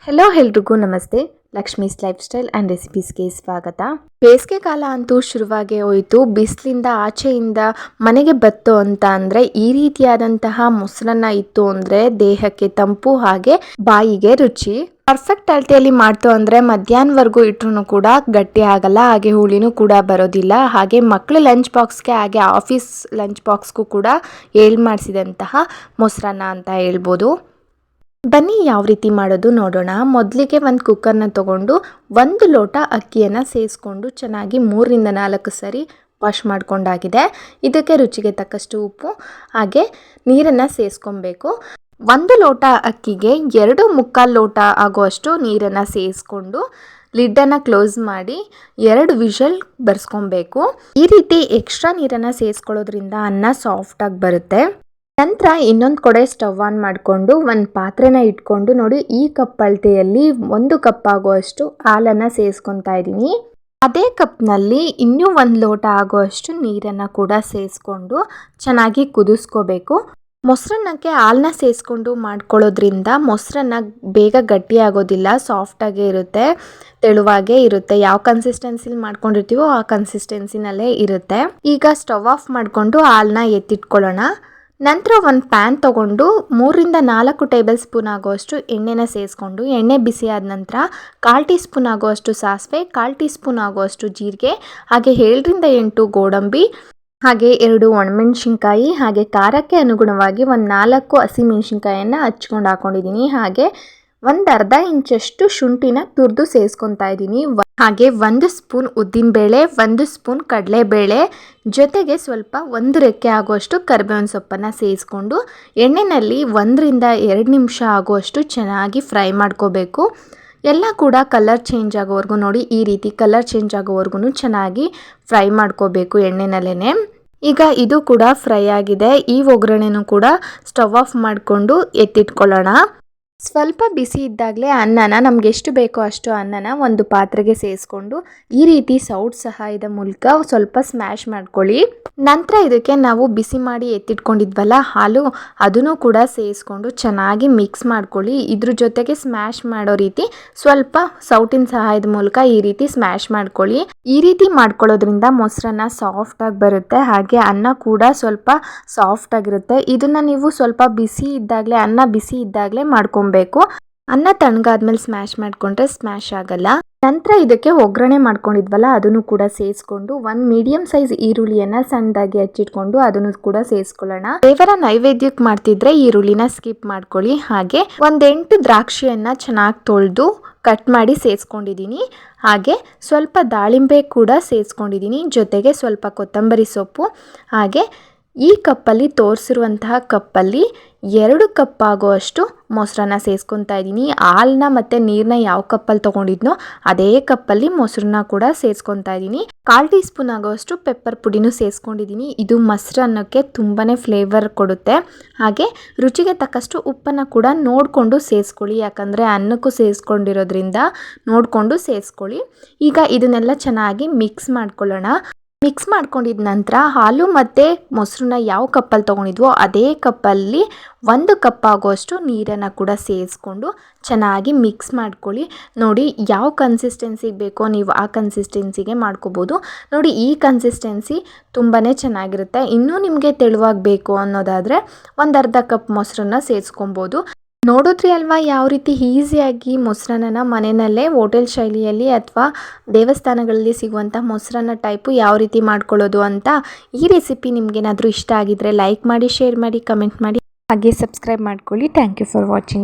Hello ಎಲ್ರಿಗೂ ನಮಸ್ತೆ. Lakshmi's life style and ರೆಸಿಪೀಸ್ಗೆ ಸ್ವಾಗತ. ಬೇಸಿಗೆ ಕಾಲ ಅಂತೂ ಶುರುವಾಗೇ ಹೋಯಿತು. ಬಿಸಿಲಿಂದ ಆಚೆಯಿಂದ ಮನೆಗೆ ಬತ್ತು ಅಂತ ಅಂದರೆ ಈ ರೀತಿಯಾದಂತಹ ಮೊಸರನ್ನ ಇತ್ತು ಅಂದರೆ ದೇಹಕ್ಕೆ ತಂಪು, ಹಾಗೆ ಬಾಯಿಗೆ ರುಚಿ. ಪರ್ಫೆಕ್ಟ್ ಅಳತೆಯಲ್ಲಿ ಮಾಡ್ತು ಅಂದರೆ ಮಧ್ಯಾಹ್ನವರೆಗೂ ಇಟ್ಟರು ಕೂಡ ಗಟ್ಟಿ ಆಗಲ್ಲ, ಹಾಗೆ ಹುಳಿನೂ ಕೂಡ ಬರೋದಿಲ್ಲ. ಹಾಗೆ ಮಕ್ಕಳು ಲಂಚ್ ಬಾಕ್ಸ್ಗೆ ಹಾಗೆ ಆಫೀಸ್ ಲಂಚ್ ಬಾಕ್ಸ್ಗೂ ಕೂಡ ಮಾಡಿಸಿದಂತಹ ಮೊಸರನ್ನ ಅಂತ ಹೇಳ್ಬೋದು. ಬನ್ನಿ ಯಾವ ರೀತಿ ಮಾಡೋದು ನೋಡೋಣ. ಮೊದಲಿಗೆ ಒಂದು ಕುಕ್ಕರ್ನ ತೊಗೊಂಡು 1 ಲೋಟ ಅಕ್ಕಿಯನ್ನು ಸೇರಿಸ್ಕೊಂಡು ಚೆನ್ನಾಗಿ 3ರಿಂದ 4 ಸರಿ ವಾಶ್ ಮಾಡ್ಕೊಂಡಾಗಿದೆ. ಇದಕ್ಕೆ ರುಚಿಗೆ ತಕ್ಕಷ್ಟು ಉಪ್ಪು ಹಾಗೆ ನೀರನ್ನು ಸೇರಿಸ್ಕೊಬೇಕು. 1 ಲೋಟ ಅಕ್ಕಿಗೆ 2.25 ಲೋಟ ಆಗುವಷ್ಟು ನೀರನ್ನು ಸೇರಿಸ್ಕೊಂಡು ಲಿಡ್ಡನ್ನು ಕ್ಲೋಸ್ ಮಾಡಿ 2 ವಿಷಲ್ ಬರ್ಸ್ಕೊಬೇಕು. ಈ ರೀತಿ ಎಕ್ಸ್ಟ್ರಾ ನೀರನ್ನು ಸೇರಿಸ್ಕೊಳ್ಳೋದ್ರಿಂದ ಅನ್ನ ಸಾಫ್ಟಾಗಿ ಬರುತ್ತೆ. ನಂತರ ಇನ್ನೊಂದು ಕಡೆ ಸ್ಟವ್ ಆನ್ ಮಾಡಿಕೊಂಡು ಒಂದು ಪಾತ್ರೆನ ಇಟ್ಕೊಂಡು ನೋಡಿ, ಈ ಕಪ್ ಅಳತೆಯಲ್ಲಿ 1 ಕಪ್ ಆಗುವಷ್ಟು ಹಾಲನ್ನು ಸೇರಿಸ್ಕೊತಾ ಇದ್ದೀನಿ. ಅದೇ ಕಪ್ನಲ್ಲಿ ಇನ್ನೂ 1 ಲೋಟ ಆಗುವಷ್ಟು ನೀರನ್ನು ಕೂಡ ಸೇರಿಸ್ಕೊಂಡು ಚೆನ್ನಾಗಿ ಕುದಿಸ್ಕೋಬೇಕು. ಮೊಸರನ್ನಕ್ಕೆ ಹಾಲನ್ನ ಸೇರಿಸ್ಕೊಂಡು ಮಾಡ್ಕೊಳ್ಳೋದ್ರಿಂದ ಮೊಸರನ್ನ ಬೇಗ ಗಟ್ಟಿ ಆಗೋದಿಲ್ಲ, ಸಾಫ್ಟಾಗೇ ಇರುತ್ತೆ, ತೆಳುವಾಗೇ ಇರುತ್ತೆ. ಯಾವ ಕನ್ಸಿಸ್ಟೆನ್ಸಿಲಿ ಮಾಡ್ಕೊಂಡಿರ್ತೀವೋ ಆ ಕನ್ಸಿಸ್ಟೆನ್ಸಿನಲ್ಲೇ ಇರುತ್ತೆ. ಈಗ ಸ್ಟವ್ ಆಫ್ ಮಾಡಿಕೊಂಡು ಹಾಲನ್ನ ಎತ್ತಿಟ್ಕೊಳ್ಳೋಣ. ನಂತರ ಒಂದು ಪ್ಯಾನ್ ತೊಗೊಂಡು 3ರಿಂದ 4 ಟೇಬಲ್ ಸ್ಪೂನ್ ಆಗುವಷ್ಟು ಎಣ್ಣೆನ ಸೇರಿಸ್ಕೊಂಡು ಎಣ್ಣೆ ಬಿಸಿ ಆದ ನಂತರ 1/4 ಟೀ ಸ್ಪೂನ್ ಆಗುವಷ್ಟು ಸಾಸಿವೆ, 1/4 ಟೀ ಸ್ಪೂನ್ ಆಗುವಷ್ಟು ಜೀರಿಗೆ, ಹಾಗೆ 7ರಿಂದ 8 ಗೋಡಂಬಿ, ಹಾಗೆ 2 ಒಣಮೆಣಸಿನ್ಕಾಯಿ, ಹಾಗೆ ಖಾರಕ್ಕೆ ಅನುಗುಣವಾಗಿ ಒಂದು 4 ಹಸಿಮೆಣಸಿನ್ಕಾಯನ್ನು ಹಚ್ಕೊಂಡು ಹಾಕೊಂಡಿದ್ದೀನಿ. ಹಾಗೆ ಒಂದು ಅರ್ಧ ಇಂಚಷ್ಟು ಶುಂಠಿನ ತುರಿದು ಸೇರಿಸ್ಕೊತಾ ಇದ್ದೀನಿ. ಹಾಗೆ 1 ಸ್ಪೂನ್ ಉದ್ದಿನಬೇಳೆ, 1 ಸ್ಪೂನ್ ಕಡಲೆಬೇಳೆ, ಜೊತೆಗೆ ಸ್ವಲ್ಪ 1 ರೆಕ್ಕೆ ಆಗುವಷ್ಟು ಕರಿಬೇವಿನ ಸೊಪ್ಪನ್ನು ಸೇರಿಸ್ಕೊಂಡು ಎಣ್ಣೆಯಲ್ಲಿ 1ರಿಂದ 2 ನಿಮಿಷ ಆಗುವಷ್ಟು ಚೆನ್ನಾಗಿ ಫ್ರೈ ಮಾಡ್ಕೋಬೇಕು. ಎಲ್ಲ ಕೂಡ ಕಲರ್ ಚೇಂಜ್ ಆಗೋವರೆಗೂ ನೋಡಿ, ಈ ರೀತಿ ಕಲರ್ ಚೇಂಜ್ ಆಗೋವರೆಗೂ ಚೆನ್ನಾಗಿ ಫ್ರೈ ಮಾಡ್ಕೋಬೇಕು ಎಣ್ಣೆನಲ್ಲೇ. ಈಗ ಇದು ಕೂಡ ಫ್ರೈ ಆಗಿದೆ. ಈ ಒಗ್ಗರಣೆನೂ ಕೂಡ ಸ್ಟವ್ ಆಫ್ ಮಾಡಿಕೊಂಡು ಎತ್ತಿಟ್ಕೊಳ್ಳೋಣ. ಸ್ವಲ್ಪ ಬಿಸಿ ಇದ್ದಾಗಲೇ ಅನ್ನನ ನಮ್ಗೆ ಎಷ್ಟು ಬೇಕೋ ಅಷ್ಟು ಅನ್ನನ ಒಂದು ಪಾತ್ರೆಗೆ ಸೇರಿಸ್ಕೊಂಡು ಈ ರೀತಿ ಸೌಟ್ ಸಹಾಯದ ಮೂಲಕ ಸ್ವಲ್ಪ ಸ್ಮ್ಯಾಶ್ ಮಾಡ್ಕೊಳ್ಳಿ. ನಂತರ ಇದಕ್ಕೆ ನಾವು ಬಿಸಿ ಮಾಡಿ ಎತ್ತಿಟ್ಕೊಂಡಿದ್ವಲ್ಲ ಹಾಲು, ಅದನ್ನು ಕೂಡ ಸೇರಿಸ್ಕೊಂಡು ಚೆನ್ನಾಗಿ ಮಿಕ್ಸ್ ಮಾಡ್ಕೊಳ್ಳಿ. ಇದ್ರ ಜೊತೆಗೆ ಸ್ಮ್ಯಾಶ್ ಮಾಡೋ ರೀತಿ ಸ್ವಲ್ಪ ಸೌಟಿನ ಸಹಾಯದ ಮೂಲಕ ಈ ರೀತಿ ಸ್ಮ್ಯಾಶ್ ಮಾಡ್ಕೊಳ್ಳಿ. ಈ ರೀತಿ ಮಾಡ್ಕೊಳ್ಳೋದ್ರಿಂದ ಮೊಸರನ್ನ ಸಾಫ್ಟಾಗಿ ಬರುತ್ತೆ, ಹಾಗೆ ಅನ್ನ ಕೂಡ ಸ್ವಲ್ಪ ಸಾಫ್ಟಾಗಿರುತ್ತೆ. ಇದನ್ನು ನೀವು ಸ್ವಲ್ಪ ಬಿಸಿ ಇದ್ದಾಗಲೇ, ಅನ್ನ ಬಿಸಿ ಇದ್ದಾಗಲೇ ಮಾಡ್ಕೊಬೇಕು. ಅನ್ನ ತಣ್ಣಗಾದ್ಮೇಲೆ ಸ್ಮ್ಯಾಶ್ ಮಾಡಿಕೊಂಡ್ರೆ ಸ್ಮ್ಯಾಶ್ ಆಗಲ್ಲ. ನಂತರ ಇದಕ್ಕೆ ಒಗ್ಗರಣೆ ಮಾಡ್ಕೊಂಡಿದ್ವಲ್ಲ ಅದನ್ನು ಕೂಡ ಸೇರಿಸ್ಕೊಂಡು 1 ಮೀಡಿಯಂ ಸೈಜ್ ಈರುಳ್ಳಿಯನ್ನು ಸಣ್ಣದಾಗಿ ಹಚ್ಚಿಟ್ಕೊಂಡು ಅದನ್ನು ಕೂಡ ಸೇರಿಸ್ಕೊಳ್ಳೋಣ. ದೇವರ ನೈವೇದ್ಯಕ್ಕೆ ಮಾಡ್ತಿದ್ರೆ ಈರುಳ್ಳಿನ ಸ್ಕಿಪ್ ಮಾಡ್ಕೊಳ್ಳಿ. ಹಾಗೆ 8 ದ್ರಾಕ್ಷಿಯನ್ನು ಚೆನ್ನಾಗಿ ತೊಳೆದು ಕಟ್ ಮಾಡಿ ಸೇರಿಸ್ಕೊಂಡಿದ್ದೀನಿ. ಹಾಗೆ ಸ್ವಲ್ಪ ದಾಳಿಂಬೆ ಕೂಡ ಸೇರಿಸ್ಕೊಂಡಿದ್ದೀನಿ, ಜೊತೆಗೆ ಸ್ವಲ್ಪ ಕೊತ್ತಂಬರಿ ಸೊಪ್ಪು. ಹಾಗೆ ಈ ಕಪ್ಪಲ್ಲಿ ತೋರಿಸಿರುವಂತಹ ಕಪ್ಪಲ್ಲಿ 2 ಕಪ್ ಆಗುವಷ್ಟು ಮೊಸರನ್ನ ಸೇರಿಸ್ಕೊತಾ ಇದ್ದೀನಿ. ಹಾಲನ್ನ ಮತ್ತು ನೀರನ್ನ ಯಾವ ಕಪ್ಪಲ್ಲಿ ತೊಗೊಂಡಿದ್ನೋ ಅದೇ ಕಪ್ಪಲ್ಲಿ ಮೊಸರನ್ನ ಕೂಡ ಸೇರಿಸ್ಕೊತಾ ಇದ್ದೀನಿ. 1/4 ಟೀ ಸ್ಪೂನ್ ಆಗುವಷ್ಟು ಪೆಪ್ಪರ್ ಪುಡಿನೂ ಸೇರಿಸ್ಕೊಂಡಿದ್ದೀನಿ. ಇದು ಮೊಸರನ್ನಕ್ಕೆ ತುಂಬಾ ಫ್ಲೇವರ್ ಕೊಡುತ್ತೆ. ಹಾಗೆ ರುಚಿಗೆ ತಕ್ಕಷ್ಟು ಉಪ್ಪನ್ನು ಕೂಡ ನೋಡಿಕೊಂಡು ಸೇರಿಸ್ಕೊಳ್ಳಿ, ಯಾಕಂದರೆ ಅನ್ನಕ್ಕೂ ಸೇರಿಸ್ಕೊಂಡಿರೋದ್ರಿಂದ ನೋಡಿಕೊಂಡು ಸೇರಿಸ್ಕೊಳ್ಳಿ. ಈಗ ಇದನ್ನೆಲ್ಲ ಚೆನ್ನಾಗಿ ಮಿಕ್ಸ್ ಮಾಡ್ಕೊಳ್ಳೋಣ. ಮಿಕ್ಸ್ ಮಾಡ್ಕೊಂಡಿದ ನಂತರ ಹಾಲು ಮತ್ತು ಮೊಸರನ್ನ ಯಾವ ಕಪ್ಪಲ್ಲಿ ತೊಗೊಂಡಿದ್ವೋ ಅದೇ ಕಪ್ಪಲ್ಲಿ 1 ಕಪ್ ಆಗುವಷ್ಟು ನೀರನ್ನು ಕೂಡ ಸೇರಿಸ್ಕೊಂಡು ಚೆನ್ನಾಗಿ ಮಿಕ್ಸ್ ಮಾಡ್ಕೊಳ್ಳಿ. ನೋಡಿ, ಯಾವ ಕನ್ಸಿಸ್ಟೆನ್ಸಿಗೆ ಬೇಕೋ ನೀವು ಆ ಕನ್ಸಿಸ್ಟೆನ್ಸಿಗೆ ಮಾಡ್ಕೋಬೋದು. ನೋಡಿ, ಈ ಕನ್ಸಿಸ್ಟೆನ್ಸಿ ತುಂಬಾ ಚೆನ್ನಾಗಿರುತ್ತೆ. ಇನ್ನೂ ನಿಮಗೆ ತೆಳುವಾಗಿ ಬೇಕು ಅನ್ನೋದಾದರೆ ಒಂದು ಅರ್ಧ ಕಪ್ ಮೊಸರನ್ನ ಸೇರಿಸ್ಕೊಬೋದು. ನೋಡಿದ್ರಿ ಅಲ್ವಾ ಯಾವ ರೀತಿ ಈಸಿಯಾಗಿ ಮೊಸರನ್ನ ಮನೆಯಲ್ಲೇ ಹೋಟೆಲ್ ಶೈಲಿಯಲ್ಲಿ ಅಥವಾ ದೇವಸ್ಥಾನಗಳಲ್ಲಿ ಸಿಗುವಂಥ ಮೊಸರನ್ನ ಟೈಪು ಯಾವ ರೀತಿ ಮಾಡ್ಕೊಳ್ಳೋದು ಅಂತ. ಈ ರೆಸಿಪಿ ನಿಮಗೇನಾದರೂ ಇಷ್ಟ ಆಗಿದ್ದರೆ ಲೈಕ್ ಮಾಡಿ, ಶೇರ್ ಮಾಡಿ, ಕಮೆಂಟ್ ಮಾಡಿ, ಹಾಗೆ ಸಬ್ಸ್ಕ್ರೈಬ್ ಮಾಡ್ಕೊಳ್ಳಿ. Thank you for watching.